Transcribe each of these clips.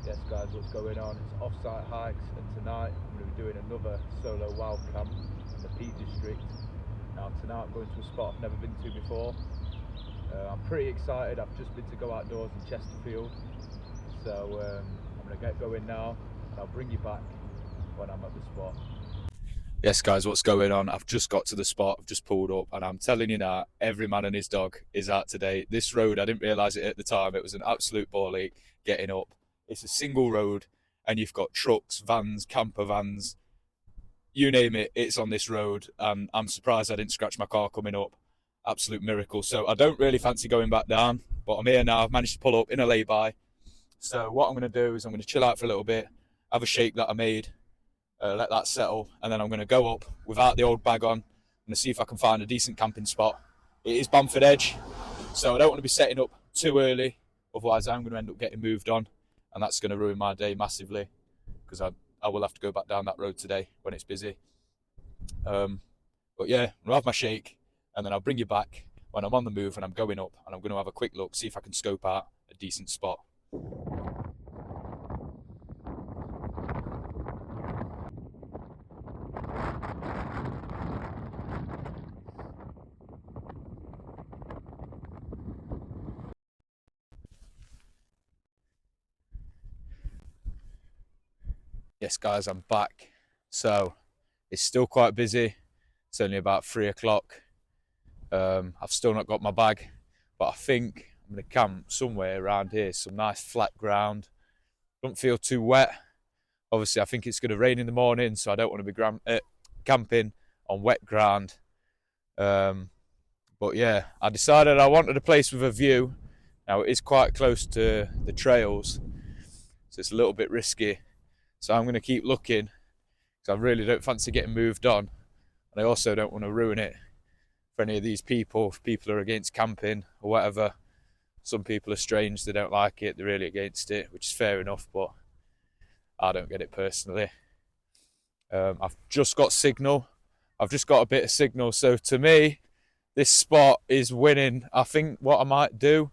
Yes guys, what's going on? It's off-site hikes, and tonight I'm going to be doing another solo wild camp in the Peak District. Now tonight I'm going to a spot I've never been to before. I'm pretty excited. I've just been to go outdoors in Chesterfield, so I'm going to get going now and I'll bring you back when I'm at the spot. Yes guys, what's going on? I've just got to the spot, I've just pulled up, and I'm telling you now, every man and his dog is out today. This road, I didn't realise it at the time, it was an absolute ball ache getting up. It's a single road and you've got trucks, vans, camper vans, you name it, it's on this road. And I'm surprised I didn't scratch my car coming up. Absolute miracle. So I don't really fancy going back down, but I'm here now. I've managed to pull up in a lay-by. So what I'm going to do is I'm going to chill out for a little bit, have a shake that I made, let that settle, and then I'm going to go up without the old bag on. I'm going to see if I can find a decent camping spot. It is Bamford Edge, so I don't want to be setting up too early, otherwise I'm going to end up getting moved on, and that's going to ruin my day massively, because I will have to go back down that road today when it's busy. But yeah, I'll have my shake, and then I'll bring you back when I'm on the move and I'm going up, and I'm going to have a quick look, see if I can scope out a decent spot. Yes guys, I'm back. So it's still quite busy. It's only about 3 o'clock. I've still not got my bag, but I think I'm going to camp somewhere around here, some nice flat ground. Don't feel too wet. Obviously, I think it's going to rain in the morning, so I don't want to be camping on wet ground. But yeah, I decided I wanted a place with a view. Now it is quite close to the trails, so it's a little bit risky. So I'm going to keep looking, because I really don't fancy getting moved on. And I also don't want to ruin it for any of these people. If people are against camping or whatever, some people are strange, they don't like it, they're really against it, which is fair enough, but I don't get it personally. I've just got signal. I've just got a bit of signal. So to me, this spot is winning. I think what I might do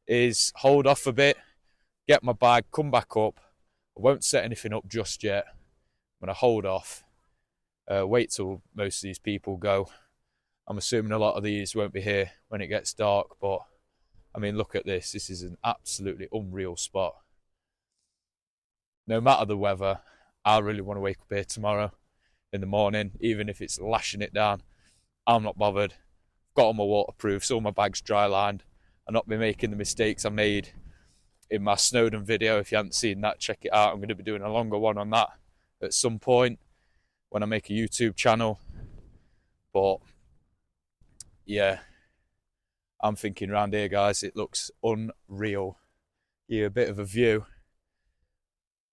is hold off a bit, get my bag, come back up. I won't set anything up just yet. I'm going to hold off, wait till most of these people go. I'm assuming a lot of these won't be here when it gets dark, but I mean, look at this. This is an absolutely unreal spot. No matter the weather, I really want to wake up here tomorrow in the morning, even if it's lashing it down. I'm not bothered. Got all my waterproofs, all my bags dry lined. I'll not be making the mistakes I made in my Snowdon video. If you haven't seen that, check it out. I'm going to be doing a longer one on that at some point when I make a YouTube channel. But yeah, I'm thinking around here, guys, it looks unreal. Give you a bit of a view,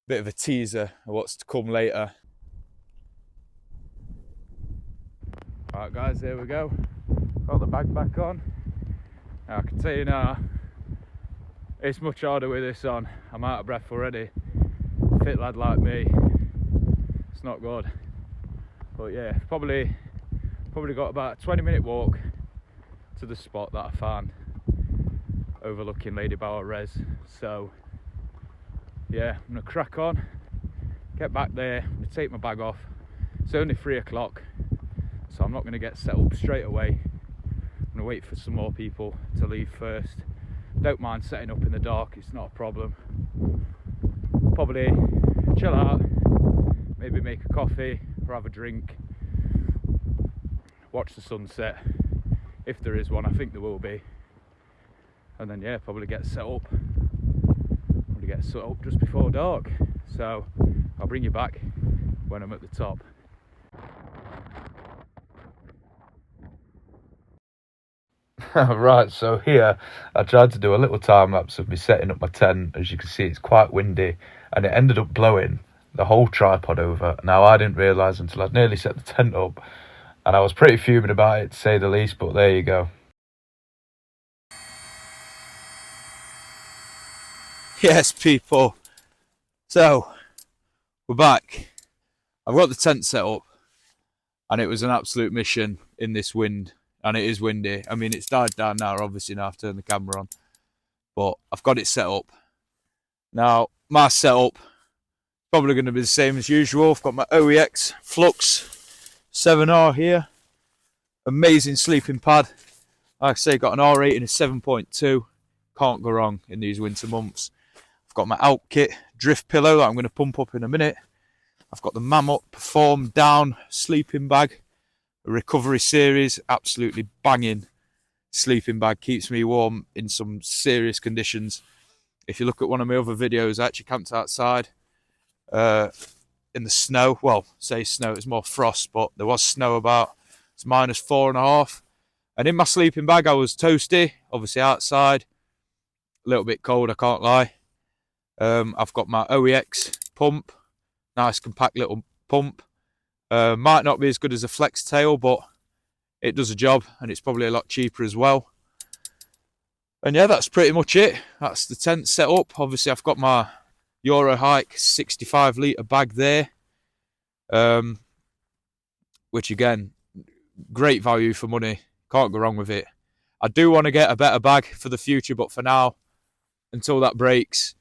bit of a teaser of what's to come later. Right guys, here we go. Got the bag back on. Now, I can tell you now, it's much harder with this on. I'm out of breath already. Fit lad like me, it's not good. But yeah, probably got about a 20-minute walk to the spot that I found overlooking Lady Bower Res. So yeah, I'm gonna crack on, get back there. I'm gonna take my bag off. It's only 3 o'clock, so I'm not gonna get set up straight away. I'm gonna wait for some more people to leave first. Don't mind setting up in the dark, it's not a problem. Probably chill out, maybe make a coffee or have a drink, watch the sunset, if there is one. I think there will be. And then yeah, probably get set up just before dark. So I'll bring you back when I'm at the top. Right, so here I tried to do a little time lapse of me setting up my tent. As you can see, it's quite windy, and it ended up blowing the whole tripod over. Now, I didn't realise until I'd nearly set the tent up, and I was pretty fuming about it, to say the least, but there you go. Yes, people, so we're back. I've got the tent set up, and it was an absolute mission in this wind. And it is windy. I mean, it's died down now, obviously, now I've turned the camera on. But I've got it set up. Now, my setup probably going to be the same as usual. I've got my OEX Flux 7R here. Amazing sleeping pad. Like I say, got an R rating of 7.2. Can't go wrong in these winter months. I've got my Outkit drift pillow that I'm going to pump up in a minute. I've got the Mammoth Perform Down sleeping bag. A recovery series, absolutely banging sleeping bag. Keeps me warm in some serious conditions. If you look at one of my other videos, I actually camped outside in the snow. Well, say snow, it's more frost, but there was snow about. It's -4.5. And in my sleeping bag, I was toasty, obviously outside. A little bit cold, I can't lie. I've got my OEX pump. Nice compact little pump. Might not be as good as a Flex Tail, but it does a job, and it's probably a lot cheaper as well. And yeah, that's pretty much it. That's the tent set up. Obviously, I've got my Euro Hike 65 litre bag there. Which again, great value for money. Can't go wrong with it. I do want to get a better bag for the future, but for now, until that breaks,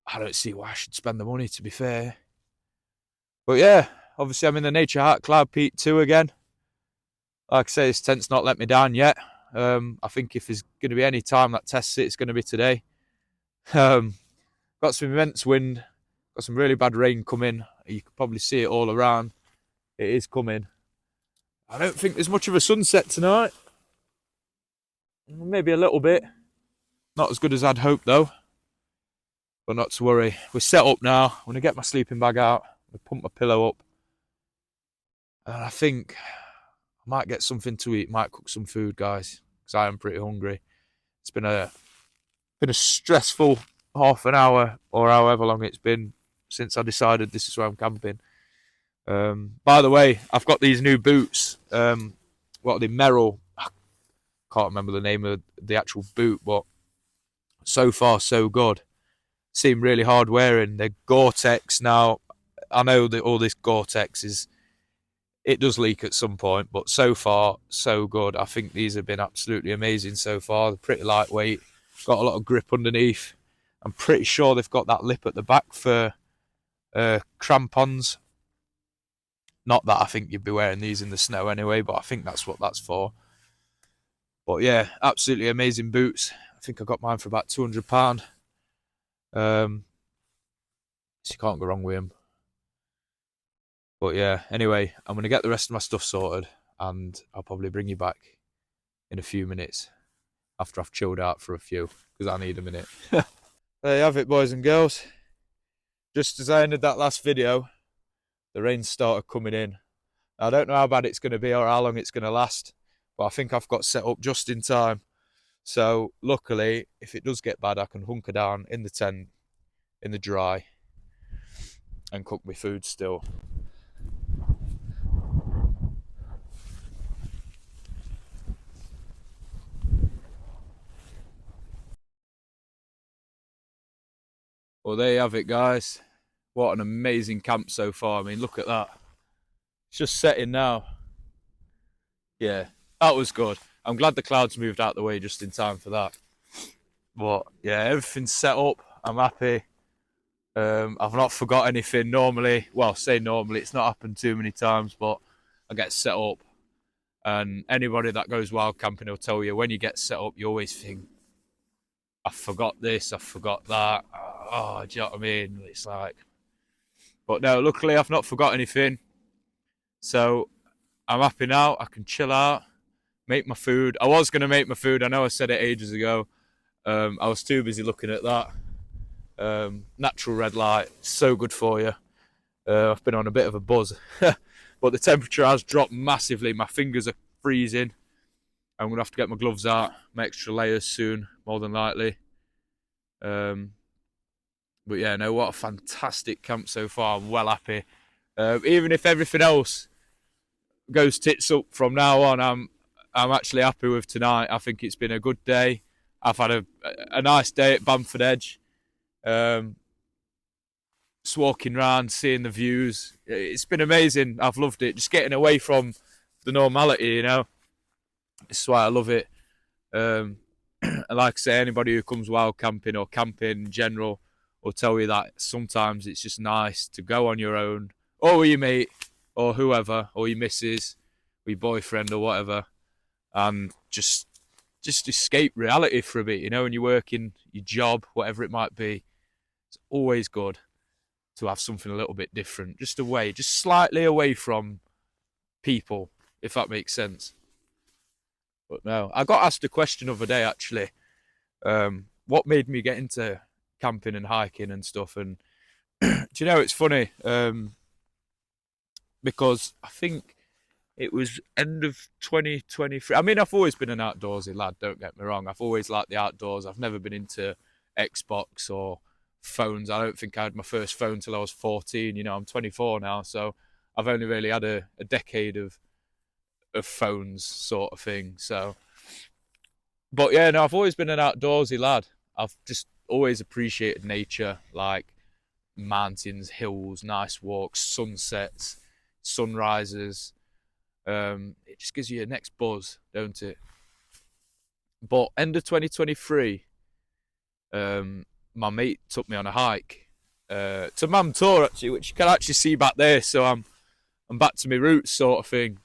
I don't see why I should spend the money, to be fair. But yeah, obviously I'm in the Nature Hike Cloud Peak 2 again. Like I say, this tent's not let me down yet. I think if there's going to be any time that tests it, it's going to be today. Got some immense wind. Got some really bad rain coming. You can probably see it all around. It is coming. I don't think there's much of a sunset tonight. Maybe a little bit. Not as good as I'd hoped though. But not to worry. We're set up now. I'm going to get my sleeping bag out. I'm going to pump my pillow up. And I think I might get something to eat. Might cook some food, guys. Because I am pretty hungry. It's been a stressful half an hour or however long it's been since I decided this is where I'm camping. By the way, I've got these new boots. What are they? Merrill. I can't remember the name of the actual boot, but so far so good. Seem really hard wearing. They're Gore-Tex. Now, I know that all this Gore-Tex it does leak at some point, but so far so good. I think these have been absolutely amazing so far. They're pretty lightweight. Got a lot of grip underneath. I'm pretty sure they've got that lip at the back for crampons. Not that I think you'd be wearing these in the snow anyway, but I think that's what that's for. But yeah, absolutely amazing boots. I think I got mine for about £200. So you can't go wrong with them. But yeah, anyway, I'm going to get the rest of my stuff sorted, and I'll probably bring you back in a few minutes after I've chilled out for a few, because I need a minute. There you have it, boys and girls. Just as I ended that last video, the rain started coming in. I don't know how bad it's going to be or how long it's going to last, but I think I've got set up just in time. So luckily, if it does get bad, I can hunker down in the tent, in the dry, and cook my food still. Well, there you have it, guys. What an amazing camp so far. I mean, look at that. It's just setting now. Yeah, that was good. I'm glad the clouds moved out the way just in time for that. But yeah, everything's set up. I'm happy. I've not forgot anything normally. Well, say normally, it's not happened too many times, but I get set up. And anybody that goes wild camping will tell you, when you get set up, you always think, I forgot this, I forgot that. Oh, do you know what I mean? It's like, but no, luckily I've not forgot anything. So I'm happy now. I can chill out, make my food. I was going to make my food. I know I said it ages ago. I was too busy looking at that. Natural red light, so good for you. I've been on a bit of a buzz. But the temperature has dropped massively. My fingers are freezing. I'm going to have to get my gloves out, my extra layers soon, more than likely. But yeah, no, what a fantastic camp so far. I'm well happy. Even if everything else goes tits up from now on, I'm actually happy with tonight. I think it's been a good day. I've had a nice day at Bamford Edge. Just walking around, seeing the views. It's been amazing. I've loved it. Just getting away from the normality, you know. That's why I love it. And like I say, anybody who comes wild camping or camping in general, will tell you that sometimes it's just nice to go on your own, or with your mate, or whoever, or your missus, or your boyfriend, or whatever, and just escape reality for a bit. You know, when you're working your job, whatever it might be, it's always good to have something a little bit different, just away, just slightly away from people, if that makes sense. But no, I got asked a question the other day actually. What made me get into camping and hiking and stuff? And do you know, it's funny, because I think it was end of 2023. I mean, I've always been an outdoorsy lad, don't get me wrong. I've always liked the outdoors. I've never been into Xbox or phones. I don't think I had my first phone till I was 14. You know, I'm 24 now, so I've only really had a decade of phones sort of thing. So, but yeah, no, I've always been an outdoorsy lad. I've just always appreciated nature, like mountains, hills, nice walks, sunsets, sunrises. It just gives you a next buzz, don't it? But end of 2023, my mate took me on a hike to Mam Tor, actually, which you can actually see back there. So I'm back to my roots, sort of thing.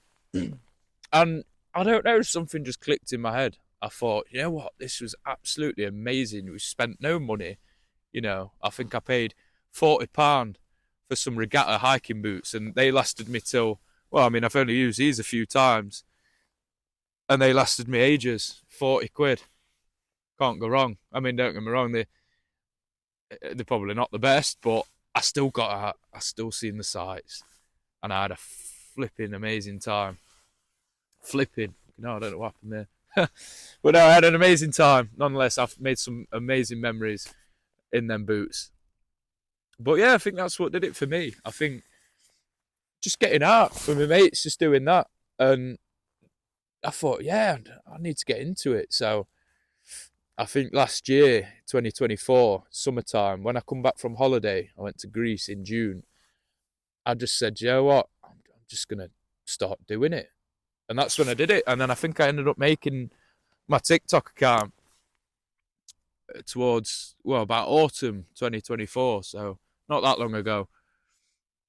And I don't know, something just clicked in my head. I thought, you know what, this was absolutely amazing. We spent no money. You know, I think I paid £40 for some regatta hiking boots, and they lasted me till, well, I mean, I've only used these a few times, and they lasted me ages. 40 quid. Can't go wrong. I mean, don't get me wrong, they're probably not the best, but I still got out. I still seen the sights, and I had a flipping amazing time. No, I don't know what happened there. But no, I had an amazing time. Nonetheless, I've made some amazing memories in them boots. But yeah, I think that's what did it for me. I think just getting out with my mates, just doing that. And I thought, yeah, I need to get into it. So I think last year, 2024, summertime, when I come back from holiday, I went to Greece in June. I just said, you know what? I'm just going to start doing it. And that's when I did it. And then I think I ended up making my TikTok account towards, well, about autumn 2024. So not that long ago.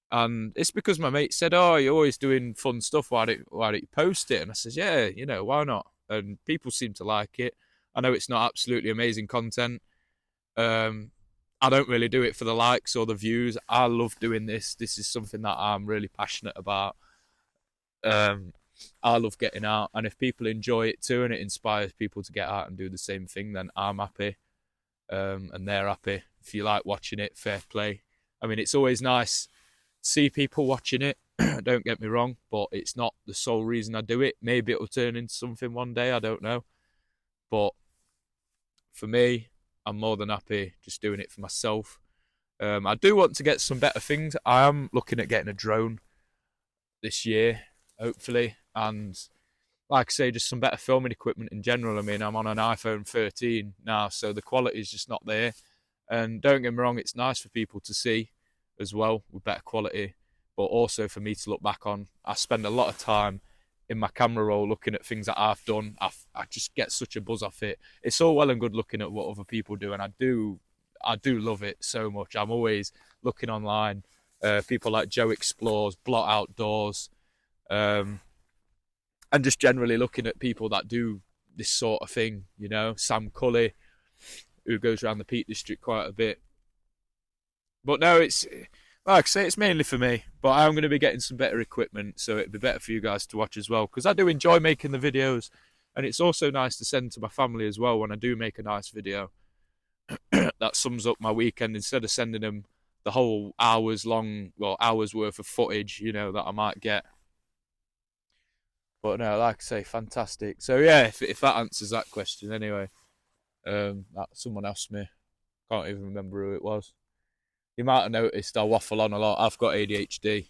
And it's because my mate said, oh, you're always doing fun stuff. Why don't you post it? And I said, yeah, you know, why not? And people seem to like it. I know it's not absolutely amazing content. I don't really do it for the likes or the views. I love doing this. This is something that I'm really passionate about. I love getting out, and if people enjoy it too and it inspires people to get out and do the same thing, then I'm happy, and they're happy. If you like watching it, fair play. I mean, it's always nice to see people watching it, don't get me wrong, but it's not the sole reason I do it. Maybe it'll turn into something one day, I don't know. But for me, I'm more than happy just doing it for myself. I do want to get some better things. I am looking at getting a drone this year, hopefully, and like I say, just some better filming equipment in general. I mean, I'm on an iPhone 13 now, so the quality is just not there. And don't get me wrong, it's nice for people to see as well with better quality, but also for me to look back on. I spend a lot of time in my camera roll looking at things that I've done. I just get such a buzz off it. It's all well and good looking at what other people do, and I do love it so much. I'm always looking online. People like Joe Explores, Blot Outdoors, and just generally looking at people that do this sort of thing, you know, Sam Cully, who goes around the Peak District quite a bit. But no, it's, like I say, it's mainly for me, but I'm going to be getting some better equipment, so it'd be better for you guys to watch as well, because I do enjoy making the videos, and it's also nice to send to my family as well when I do make a nice video. That sums up my weekend, instead of sending them the whole hours worth of footage, you know, that I might get. But no, like I say, fantastic. So yeah, if that answers that question anyway. That someone asked me, can't even remember who it was. You might have noticed I waffle on a lot. I've got ADHD,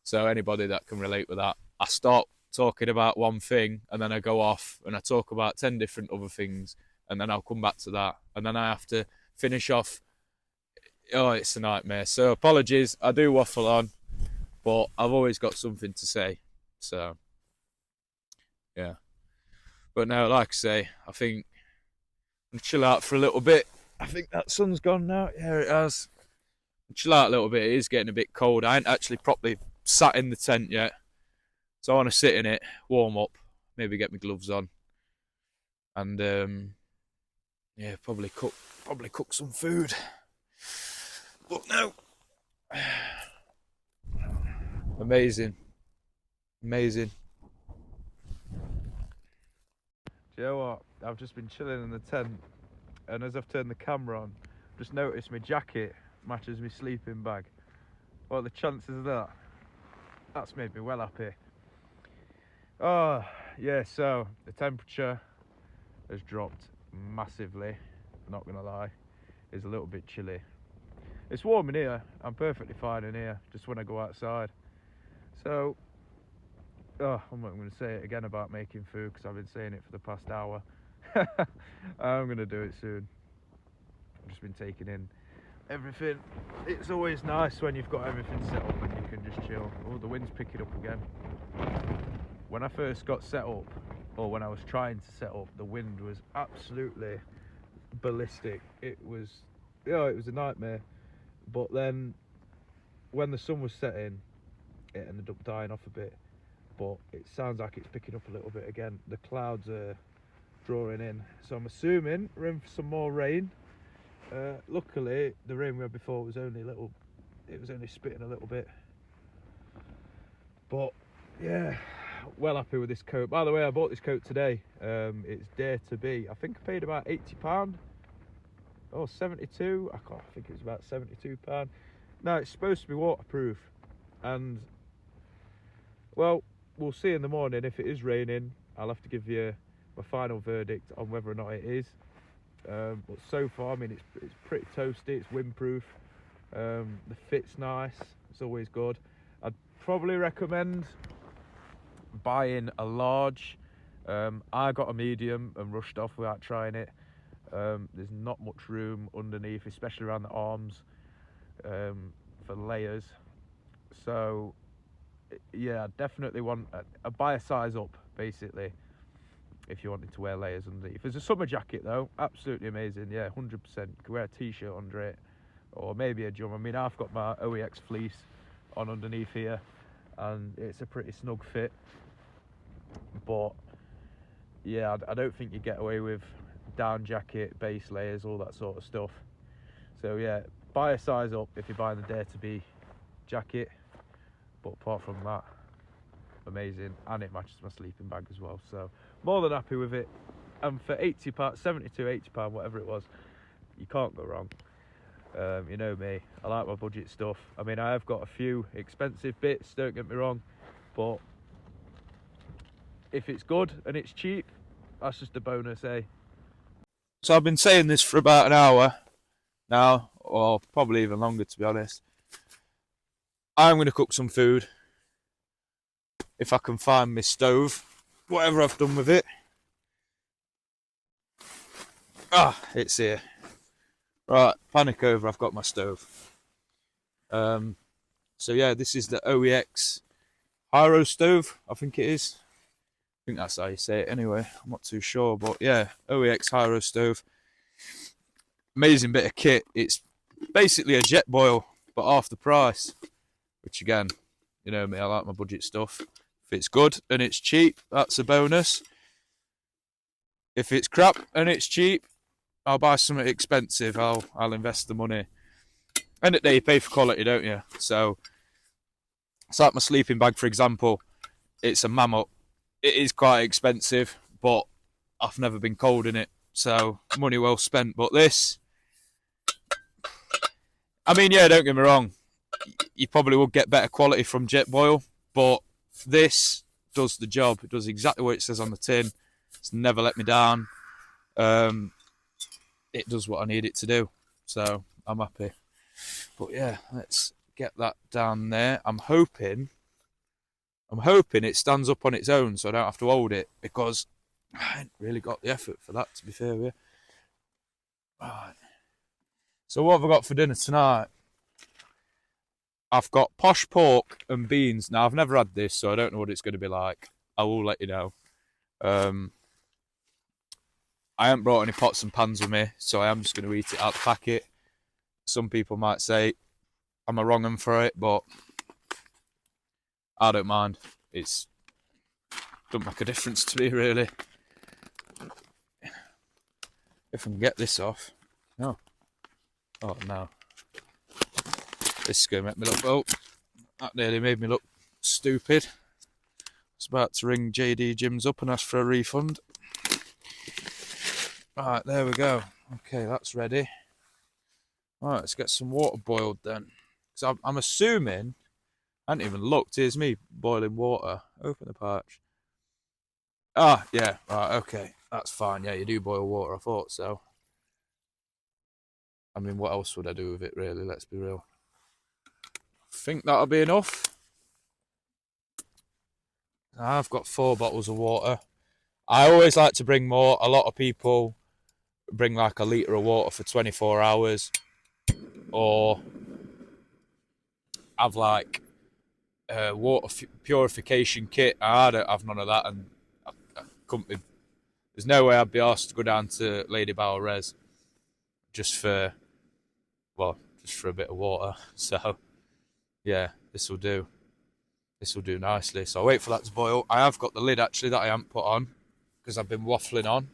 so anybody that can relate with that. I start talking about one thing and then I go off and I talk about 10 different other things, and then I'll come back to that, and then I have to finish off. Oh, it's a nightmare. So apologies, I do waffle on, but I've always got something to say. So yeah. But no, like I say, I think I'll chill out for a little bit, I think that sun's gone now. Yeah, it has. Chill out a little bit. It is getting a bit cold. I ain't actually properly sat in the tent yet, so I want to sit in it, warm up, maybe get my gloves on, and yeah, probably cook some food. But no, amazing. Do you know what? I've just been chilling in the tent, and as I've turned the camera on, I've just noticed my jacket matches my sleeping bag. What are the chances of that? That's made me well happy. Oh, yeah, so the temperature has dropped massively, not gonna lie. It's a little bit chilly. It's warm in here, I'm perfectly fine in here, just when I go outside. So, I'm not going to say it again about making food because I've been saying it for the past hour. I'm going to do it soon. I've just been taking in everything. It's always nice when you've got everything set up and you can just chill. Oh, the wind's picking up again. When I first got set up, or when I was trying to set up, the wind was absolutely ballistic. It was a nightmare. But then when the sun was setting, it ended up dying off a bit. But it sounds like it's picking up a little bit again. The clouds are drawing in, so I'm assuming we're in for some more rain. Luckily, the rain we had before was only spitting a little bit. But yeah, well happy with this coat. By the way, I bought this coat today. It's Dare to Be. I think I paid about £80 or 72. I think it was about £72. Now it's supposed to be waterproof, and well, we'll see in the morning. If it is raining, I'll have to give you my final verdict on whether or not it is. But so far, I mean, it's pretty toasty. It's windproof. The fit's nice. It's always good. I'd probably recommend buying a large. I got a medium and rushed off without trying it. There's not much room underneath, especially around the arms, for layers. So yeah, definitely want a buy a size up, basically, if you wanted to wear layers underneath. There's a summer jacket though, absolutely amazing. Yeah, 100%. You can wear a t-shirt under it, or maybe a jumper. I mean, I've got my OEX fleece on underneath here, and it's a pretty snug fit. But yeah, I don't think you get away with down jacket, base layers, all that sort of stuff. So yeah, buy a size up if you're buying the Dare to Be jacket. But apart from that, amazing, and it matches my sleeping bag as well, so more than happy with it. And for £80, 72, £80, whatever it was, you can't go wrong. You know me, I like my budget stuff. I mean, I have got a few expensive bits, don't get me wrong, but if it's good and it's cheap, that's just a bonus, eh? So I've been saying this for about an hour now, or probably even longer, to be honest. I'm going to cook some food, if I can find my stove, whatever I've done with it. It's here. Right, panic over, I've got my stove. So yeah, this is the OEX Hyro stove, I think it is. I think that's how you say it anyway, I'm not too sure, but yeah, OEX Hyro stove. Amazing bit of kit. It's basically a jet boil, but half the price. Which again, you know me, I like my budget stuff. If it's good and it's cheap, that's a bonus. If it's crap and it's cheap, I'll buy something expensive. I'll invest the money. End of the day, you pay for quality, don't you? So, it's like my sleeping bag, for example. It's a mammoth. It is quite expensive, but I've never been cold in it. So, money well spent. But this, I mean, yeah, don't get me wrong. You probably would get better quality from jet boil, but this does the job. It does exactly what it says on the tin. It's never let me down. It does what I need it to do, so I'm happy. But yeah, let's get that down there. I'm hoping it stands up on its own, so I don't have to hold it, because I ain't really got the effort for that, to be fair with you. Right. So what have I got for dinner tonight? I've got posh pork and beans. Now, I've never had this, so I don't know what it's going to be like. I will let you know. I haven't brought any pots and pans with me, so I am just going to eat it out the packet. Some people might say I'm a wrong 'un for it, but I don't mind. It's don't make a difference to me really. If I can get this off. No. Oh no. This is going to make me look... Oh, that nearly made me look stupid. I was about to ring JD Gyms up and ask for a refund. Right, there we go. Okay, that's ready. Right, let's get some water boiled then. Because I'm assuming... I haven't even looked. Here's me boiling water. Open the patch. Ah, yeah. Right, okay. That's fine. Yeah, you do boil water. I thought so. I mean, what else would I do with it, really? Let's be real. I think that'll be enough. I've got 4 bottles of water. I always like to bring more. A lot of people bring like a litre of water for 24 hours. Or have like a water purification kit. I don't have none of that. And I couldn't be... There's no way I'd be asked to go down to Lady Bower Res just for a bit of water. So, yeah, this will do. This will do nicely. So I'll wait for that to boil. I have got the lid actually that I haven't put on because I've been waffling on.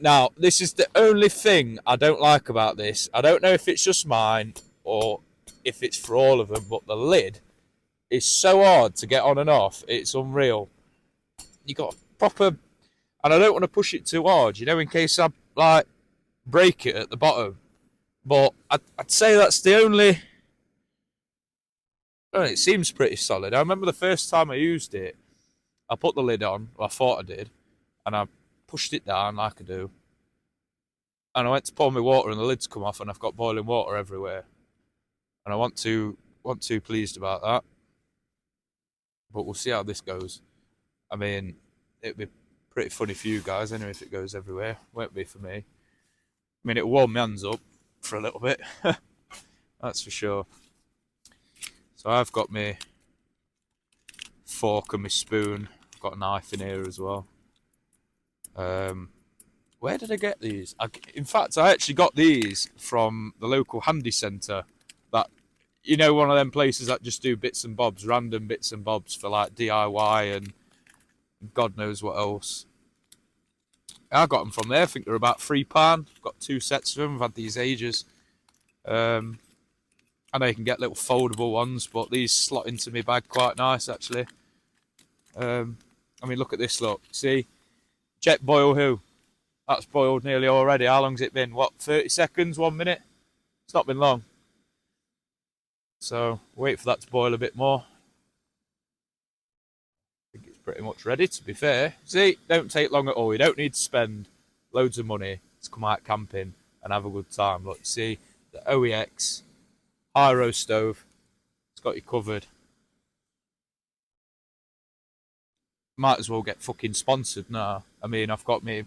Now, this is the only thing I don't like about this. I don't know if it's just mine or if it's for all of them, but the lid is so hard to get on and off. It's unreal. You got a proper... And I don't want to push it too hard, you know, in case I, like, break it at the bottom. But I'd say that's the only... Well, it seems pretty solid. I remember the first time I used it, I put the lid on, well, I thought I did, and I pushed it down like I do. And I went to pour my water and the lid's come off and I've got boiling water everywhere. And I wasn't too pleased about that. But we'll see how this goes. I mean, it'd be pretty funny for you guys anyway if it goes everywhere. Won't be for me. I mean, it'll warm my hands up for a little bit. That's for sure. So I've got my fork and my spoon. I've got a knife in here as well. Where did I get these? In fact, I actually got these from the local handy centre. That, you know, one of them places that just do bits and bobs, random bits and bobs for like DIY and God knows what else. I got them from there. I think they're about £3. I've got 2 sets of them. I've had these ages. I know you can get little foldable ones, but these slot into my bag quite nice, actually. I mean, look at this, look. See? Jet boil who? That's boiled nearly already. How long's it been? What, 30 seconds, 1 minute? It's not been long. So, wait for that to boil a bit more. I think it's pretty much ready, to be fair. See? Don't take long at all. You don't need to spend loads of money to come out camping and have a good time. Look, see? The OEX High-Row stove. It's got you covered. Might as well get fucking sponsored now. I mean, I've got me...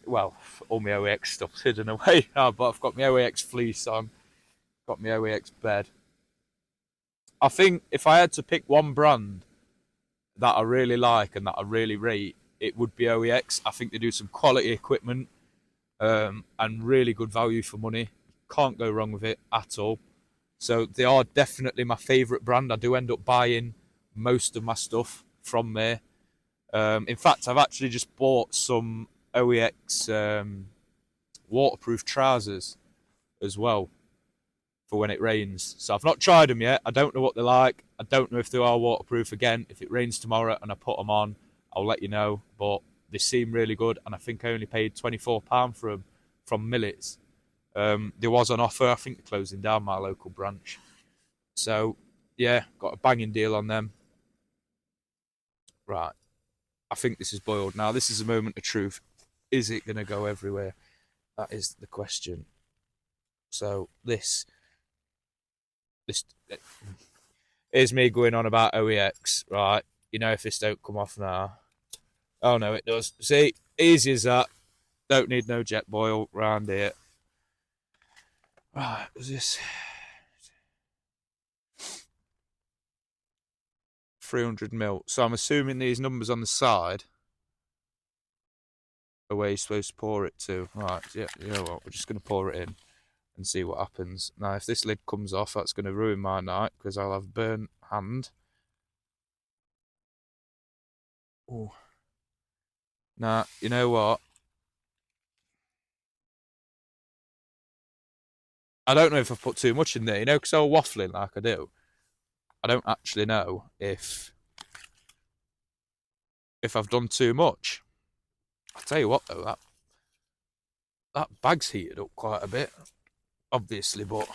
Well, all my OEX stuff's hidden away now, but I've got my OEX fleece on. Got my OEX bed. I think if I had to pick one brand that I really like and that I really rate, it would be OEX. I think they do some quality equipment and really good value for money. Can't go wrong with it at all. So they are definitely my favourite brand. I do end up buying most of my stuff from there. In fact, I've actually just bought some OEX waterproof trousers as well for when it rains. So I've not tried them yet. I don't know what they're like. I don't know if they are waterproof again. If it rains tomorrow and I put them on, I'll let you know. But they seem really good, and I think I only paid £24 for them from Millets. There was an offer. I think they're closing down my local branch. So, yeah, got a banging deal on them. Right. I think this is boiled now. This is a moment of truth. Is it going to go everywhere? That is the question. So, this here's me going on about OEX, right? You know, if this don't come off now. Oh, no, it does. See, easy as that. Don't need no jet boil round here. Right, was this 300 mil? So I'm assuming these numbers on the side where you're supposed to pour it to. Right, yeah, you know what? We're just going to pour it in and see what happens. Now, if this lid comes off, that's going to ruin my night because I'll have burnt hand. Oh. Now, you know what? I don't know if I've put too much in there, you know, because I'm waffling like I do. I don't actually know if I've done too much. I'll tell you what though, that bag's heated up quite a bit, obviously, but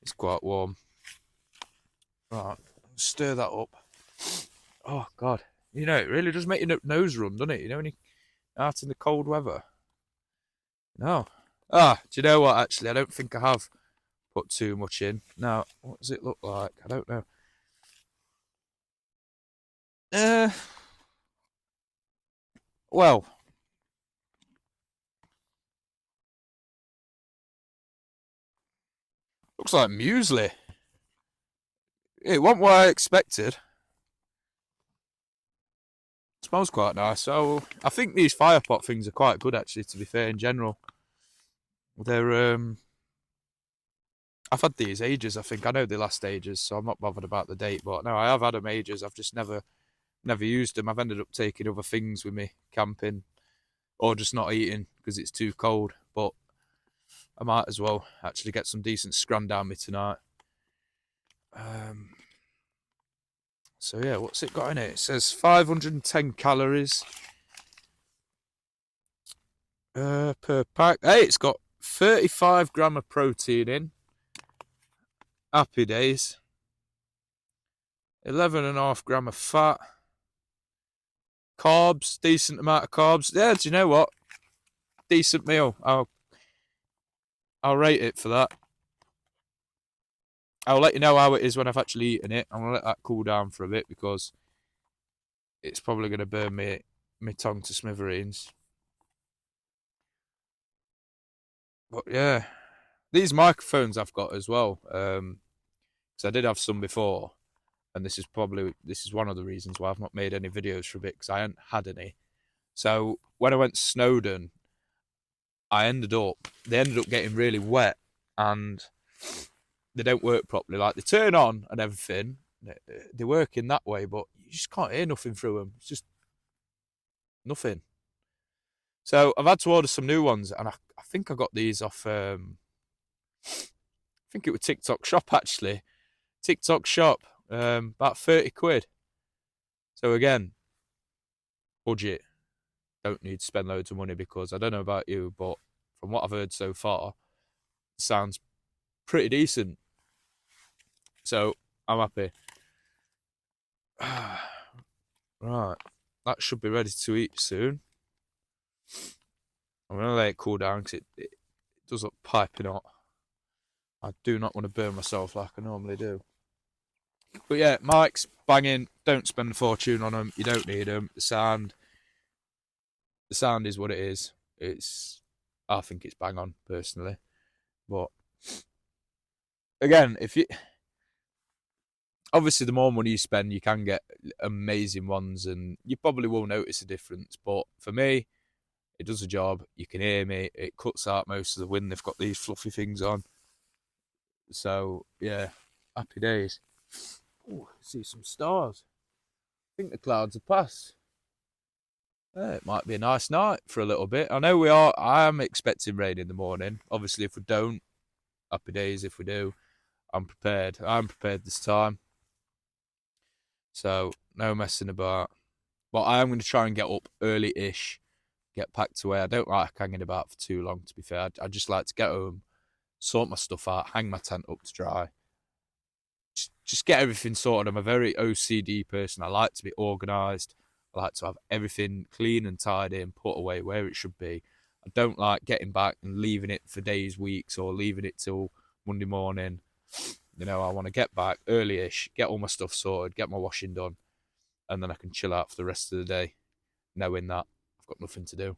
it's quite warm. Right, stir that up. Oh God, you know it really does make your nose run, doesn't it? You know when you're out in the cold weather. No. Do you know what? Actually, I don't think I have put too much in. Now, what does it look like? I don't know. Uh, well, looks like muesli. It wasn't what I expected. Smells quite nice. So I think these fire pot things are quite good, actually. To be fair, in general, they're I've had these ages. I think I know they last ages, so I'm not bothered about the date. But no, I have had them ages. I've just never used them. I've ended up taking other things with me camping, or just not eating because it's too cold. But I might as well actually get some decent scran down me tonight. So yeah, what's it got in it? It says 510 calories per pack. Hey, it's got 35 gram of protein in. Happy days. 11.5 gram of fat. Carbs, decent amount of carbs. Yeah, do you know what? Decent meal. I'll rate it for that. I'll let you know how it is when I've actually eaten it. I'm gonna let that cool down for a bit because it's probably gonna burn my tongue to smithereens. But yeah, these microphones I've got as well. Because I did have some before, and this is one of the reasons why I've not made any videos for a bit because I hadn't had any. So when I went to Snowdon, they ended up getting really wet, and they don't work properly. Like they turn on and everything, they work in that way, but you just can't hear nothing through them. It's just nothing. So I've had to order some new ones, and I think I got these off. I think it was TikTok Shop actually. TikTok Shop, about 30 quid. So again, budget. Don't need to spend loads of money because I don't know about you, but from what I've heard so far, it sounds pretty decent. So I'm happy. Right, that should be ready to eat soon. I'm gonna let it cool down because it does look piping hot. I do not want to burn myself like I normally do. But yeah, mics banging. Don't spend a fortune on them. You don't need them. The sound is what it is. I think it's bang on personally. But again, if you obviously the more money you spend, you can get amazing ones, and you probably will notice a difference. But for me, it does the job. You can hear me. It cuts out most of the wind. They've got these fluffy things on. So yeah, happy days. Oh, see some stars. I think the clouds have passed. It might be a nice night for a little bit. I know we are. I am expecting rain in the morning. Obviously, if we don't, happy days. If we do, I'm prepared. I'm prepared this time. So no messing about. But I am going to try and get up early-ish, get packed away. I don't like hanging about for too long, to be fair. I just like to get home, sort my stuff out, hang my tent up to dry. Just get everything sorted. I'm a very OCD person. I like to be organised. I like to have everything clean and tidy and put away where it should be. I don't like getting back and leaving it for days, weeks, or leaving it till Monday morning. You know, I want to get back early-ish, get all my stuff sorted, get my washing done, and then I can chill out for the rest of the day, knowing that I've got nothing to do.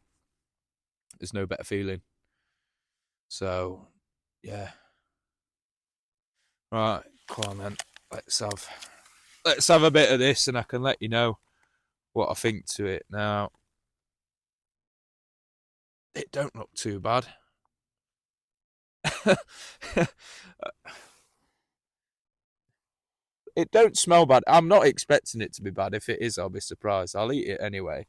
There's no better feeling. So, yeah. Right, come on then. Let's have a bit of this, and I can let you know what I think to it. Now, it don't look too bad. It don't smell bad. I'm not expecting it to be bad. If it is, I'll be surprised. I'll eat it anyway.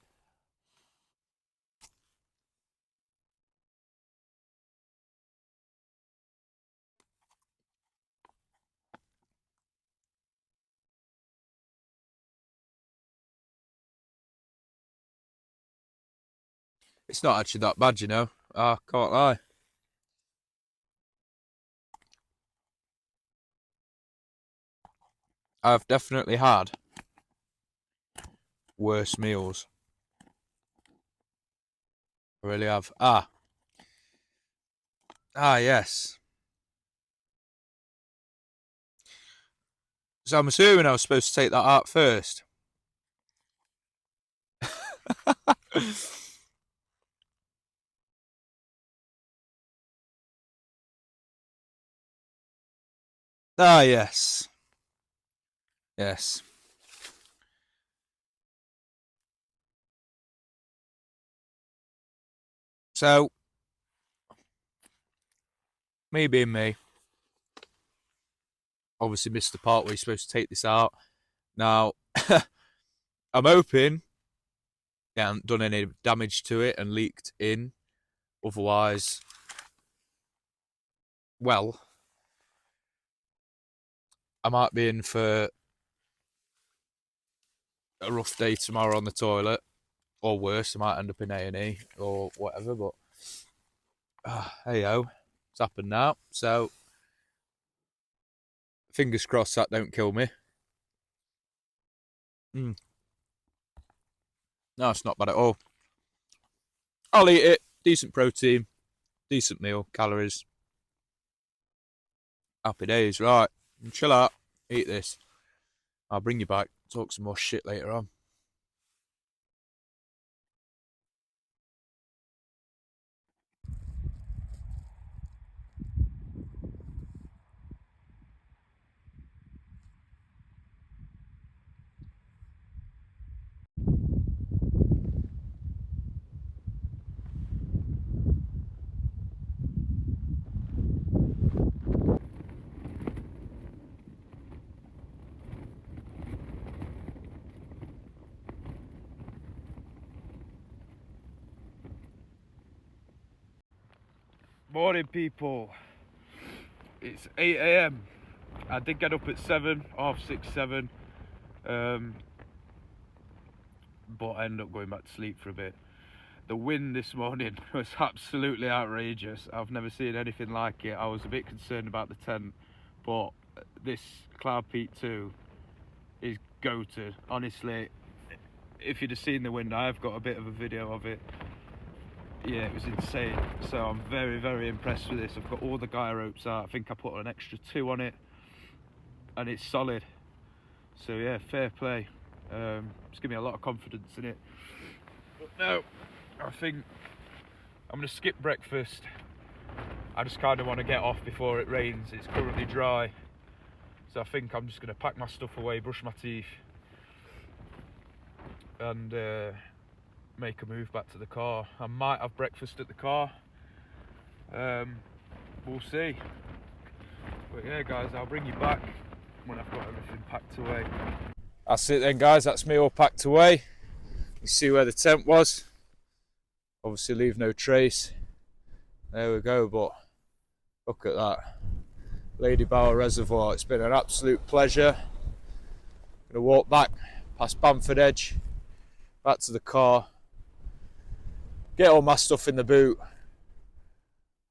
It's not actually that bad, you know. I can't lie. I've definitely had worse meals. I really have. Yes. So I'm assuming I was supposed to take that out first. Yes. Yes. So, me being me, obviously missed the part where you're supposed to take this out. Now, I'm hoping it hasn't done any damage to it and leaked in. Otherwise, well, I might be in for a rough day tomorrow on the toilet, or worse, I might end up in A&E or whatever. But hey ho, it's happened now. So fingers crossed that don't kill me. No, it's not bad at all. I'll eat it. Decent protein, decent meal, calories. Happy days, right? Chill out. Eat this. I'll bring you back. Talk some more shit later on. Morning, people. It's 8 a.m. I did get up at 7, half 6, 7, but I ended up going back to sleep for a bit. The wind this morning was absolutely outrageous. I've never seen anything like it. I was a bit concerned about the tent, but this Cloud Peak 2 is goated. Honestly, if you'd have seen the wind, I've got a bit of a video of it. Yeah, it was insane. So I'm very, very impressed with this. I've got all the guy ropes out. I think I put an extra 2 on it, and it's solid. So yeah, fair play. It's given me a lot of confidence in it. But no, I think I'm gonna skip breakfast. I just kind of want to get off before it rains. It's currently dry, so I think I'm just gonna pack my stuff away, brush my teeth, and make a move back to the car. I might have breakfast at the car. We'll see. But yeah, guys, I'll bring you back when I've got everything packed away. That's it then, guys. That's me all packed away. You see where the tent was. Obviously leave no trace. There we go, but look at that. Lady Bower Reservoir. It's been an absolute pleasure. I'm gonna walk back past Bamford Edge, back to the car, get all my stuff in the boot,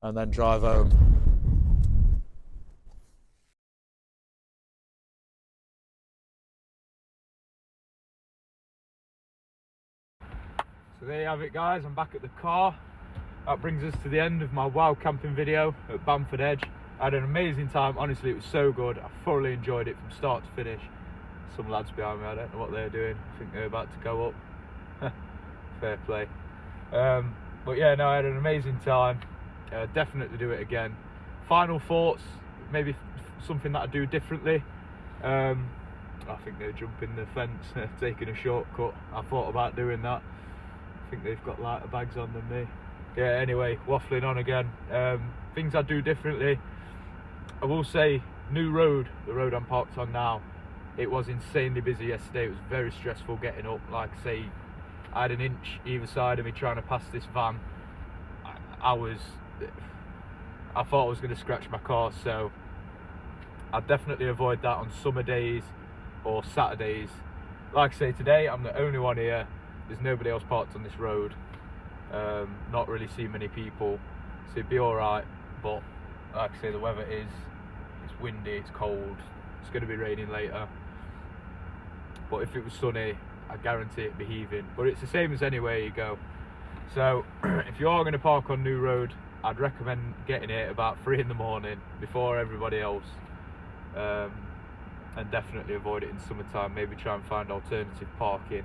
and then drive home. So there you have it, guys. I'm back at the car. That brings us to the end of my wild camping video at Bamford Edge. I had an amazing time. Honestly, it was so good. I thoroughly enjoyed it from start to finish. Some lads behind me, I don't know what they're doing. I think they're about to go up. Fair play. But yeah, no, I had an amazing time. Definitely do it again. Final thoughts, maybe something that I do differently. I think they're jumping the fence, taking a shortcut. I thought about doing that. I think they've got lighter bags on than me. Yeah, anyway, waffling on again. Things I do differently. I will say, new road, the road I'm parked on now, it was insanely busy yesterday. It was very stressful getting up. Like I say, I had an inch either side of me trying to pass this van. I thought I was going to scratch my car, so I'd definitely avoid that on summer days or Saturdays. Like I say, today I'm the only one here. There's nobody else parked on this road. Not really seen many people, so it'd be alright. But like I say, the weather it's windy, it's cold, it's going to be raining later. But if it was sunny, I guarantee it'd be heaving. But it's the same as anywhere you go. So if you are going to park on New Road, I'd recommend getting it about 3 in the morning before everybody else. And definitely avoid it in summertime. Maybe try and find alternative parking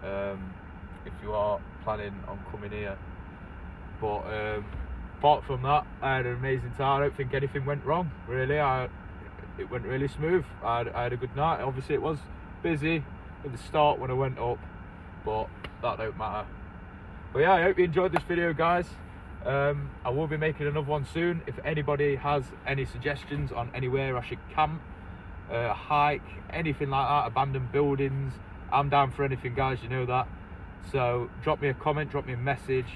if you are planning on coming here. But apart from that, I had an amazing time. I don't think anything went wrong, really. It went really smooth. I had a good night. Obviously it was busy at the start when I went up, but that don't matter. But yeah, I hope you enjoyed this video, guys. I will be making another one soon. If anybody has any suggestions on anywhere I should camp, hike, anything like that, abandoned buildings, I'm down for anything, guys, you know that. So drop me a comment, drop me a message,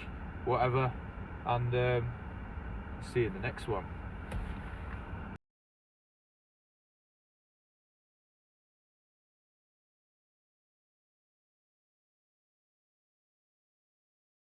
whatever, and see you in the next one.